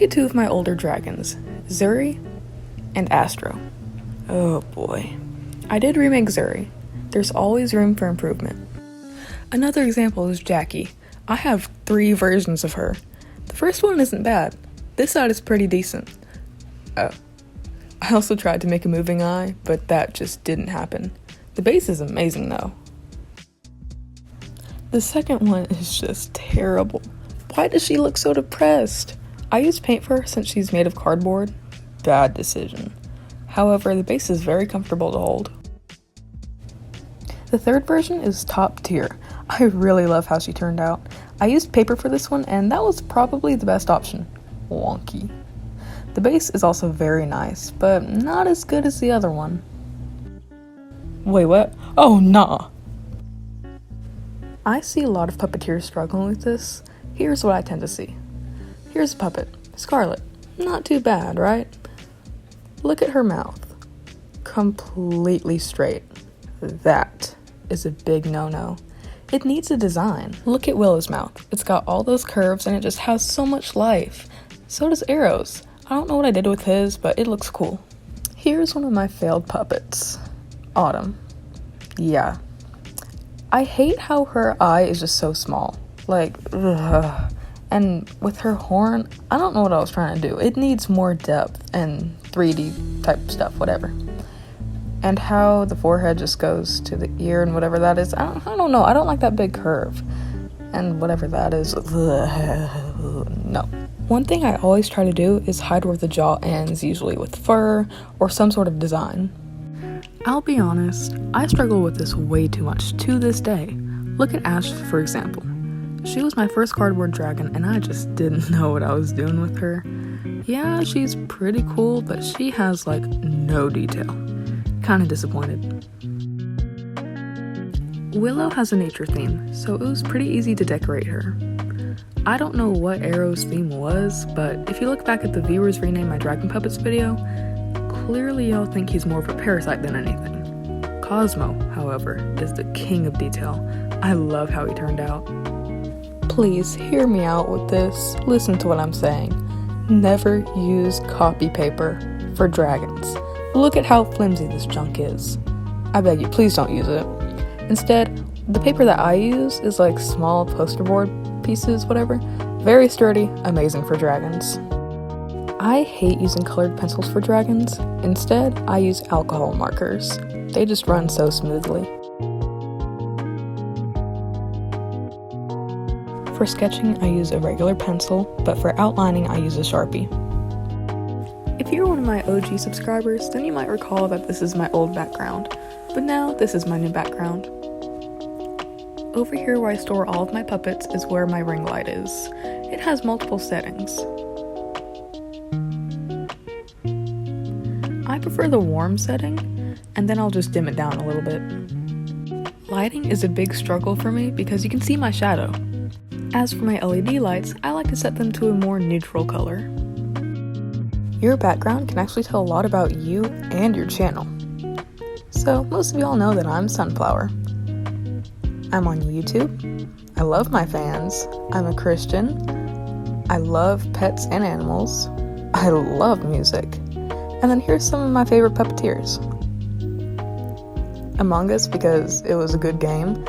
Look at two of my older dragons, Zuri and Astro. Oh boy. I did remake Zuri. There's always room for improvement. Another example is Jackie. I have 3 versions of her. The first one isn't bad. This side is pretty decent. I also tried to make a moving eye, but that just didn't happen. The base is amazing though. The second one is just terrible. Why does she look so depressed? I used paint for her since she's made of cardboard. Bad decision. However, the base is very comfortable to hold. The third version is top tier. I really love how she turned out. I used paper for this one, and that was probably the best option. Wonky. The base is also very nice, but not as good as the other one. Wait, what? Oh, nah. I see a lot of puppeteers struggling with this. Here's what I tend to see. Here's a puppet, Scarlet. Not too bad, right? Look at her mouth. Completely straight. That is a big no-no. It needs a design. Look at Willow's mouth. It's got all those curves and it just has so much life. So does Arrow's. I don't know what I did with his, but it looks cool. Here's one of my failed puppets. Autumn. Yeah. I hate how her eye is just so small. Like, ugh. And with her horn, I don't know what I was trying to do. It needs more depth and 3D type stuff, whatever. And how the forehead just goes to the ear and whatever that is. I don't know. I don't like that big curve. And whatever that is. No. One thing I always try to do is hide where the jaw ends, usually with fur or some sort of design. I'll be honest, I struggle with this way too much to this day. Look at Ash, for example. She was my first cardboard dragon and I just didn't know what I was doing with her. Yeah, she's pretty cool, but she has like no detail. Kinda disappointed. Willow has a nature theme, so it was pretty easy to decorate her. I don't know what Arrow's theme was, but if you look back at the viewers rename my Dragon Puppets video, clearly y'all think he's more of a parasite than anything. Cosmo, however, is the king of detail. I love how he turned out. Please hear me out with this. Listen to what I'm saying. Never use copy paper for dragons. Look at how flimsy this junk is. I beg you, please don't use it. Instead, the paper that I use is like small poster board pieces, whatever. Very sturdy, amazing for dragons. I hate using colored pencils for dragons. Instead, I use alcohol markers. They just run so smoothly. For sketching, I use a regular pencil, but for outlining, I use a Sharpie. If you're one of my OG subscribers, then you might recall that this is my old background, but now this is my new background. Over here where I store all of my puppets is where my ring light is. It has multiple settings. I prefer the warm setting, and then I'll just dim it down a little bit. Lighting is a big struggle for me because you can see my shadow. As for my LED lights, I like to set them to a more neutral color. Your background can actually tell a lot about you and your channel. So most of y'all know that I'm Sunflower. I'm on YouTube. I love my fans. I'm a Christian. I love pets and animals. I love music. And then here's some of my favorite puppeteers. Among Us because it was a good game.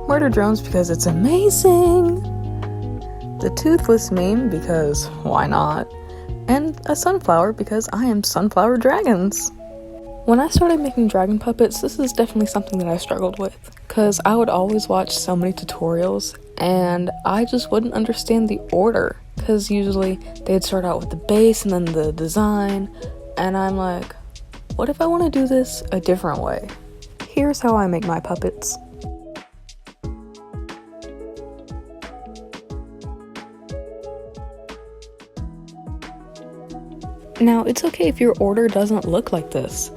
Murder Drones because it's amazing. The Toothless meme because why not? And a sunflower because I am Sunflower Dragons. When I started making dragon puppets, this is definitely something that I struggled with, because I would always watch so many tutorials and I just wouldn't understand the order, because usually they'd start out with the base and then the design, and I'm like, what if I want to do this a different way? Here's how I make my puppets. Now, it's okay if your order doesn't look like this.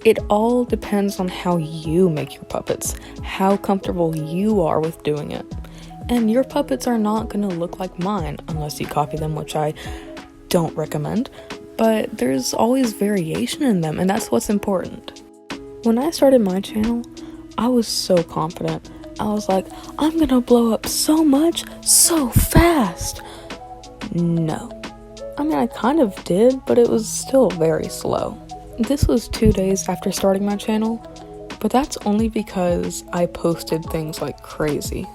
It all depends on how you make your puppets, how comfortable you are with doing it. And your puppets are not going to look like mine unless you copy them, which I don't recommend. But there's always variation in them, and that's what's important. When I started my channel, I was so confident. I was like, I'm going to blow up so much, so fast. No. I mean, I kind of did, but it was still very slow. This was 2 days after starting my channel, but that's only because I posted things like crazy.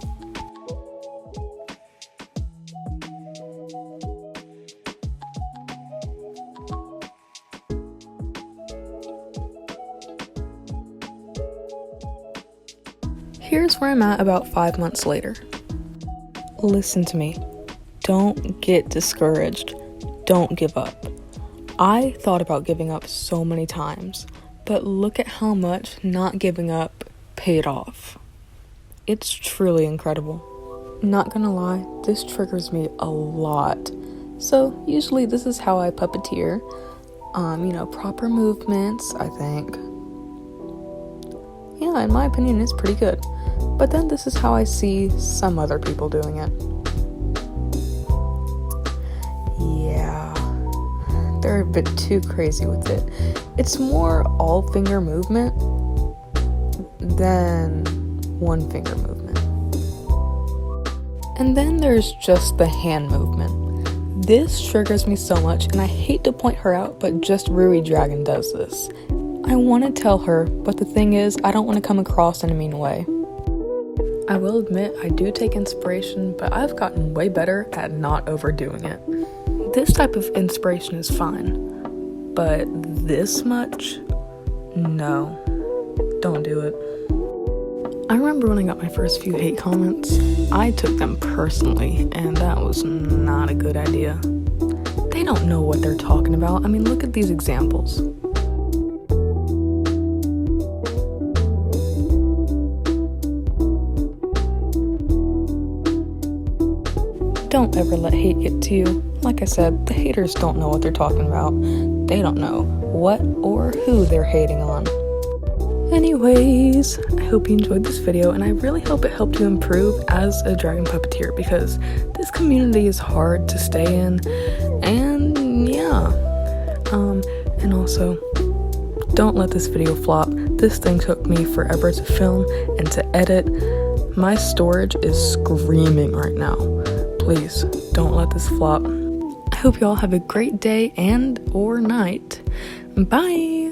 Here's where I'm at about 5 months later. Listen to me. Don't get discouraged. Don't give up. I thought about giving up so many times, but look at how much not giving up paid off. It's truly incredible. Not gonna lie, this triggers me a lot. So usually this is how I puppeteer. Proper movements, I think. Yeah, in my opinion, it's pretty good. But then this is how I see some other people doing it. Yeah, they're a bit too crazy with it. It's more all finger movement than one finger movement. And then there's just the hand movement. This triggers me so much, and I hate to point her out, but just Rui Dragon does this. I want to tell her, but the thing is, I don't want to come across in a mean way. I will admit, I do take inspiration, but I've gotten way better at not overdoing it. This type of inspiration is fine, but this much? No, don't do it. I remember when I got my first few hate comments, I took them personally, and that was not a good idea. They don't know what they're talking about. I mean, look at these examples. Don't ever let hate get to you. Like I said, the haters don't know what they're talking about. They don't know what or who they're hating on. Anyways, I hope you enjoyed this video, and I really hope it helped you improve as a dragon puppeteer, because this community is hard to stay in, and yeah. And also, don't let this video flop. This thing took me forever to film and to edit. My storage is screaming right now. Please, don't let this flop. I hope you all have a great day and or night. Bye!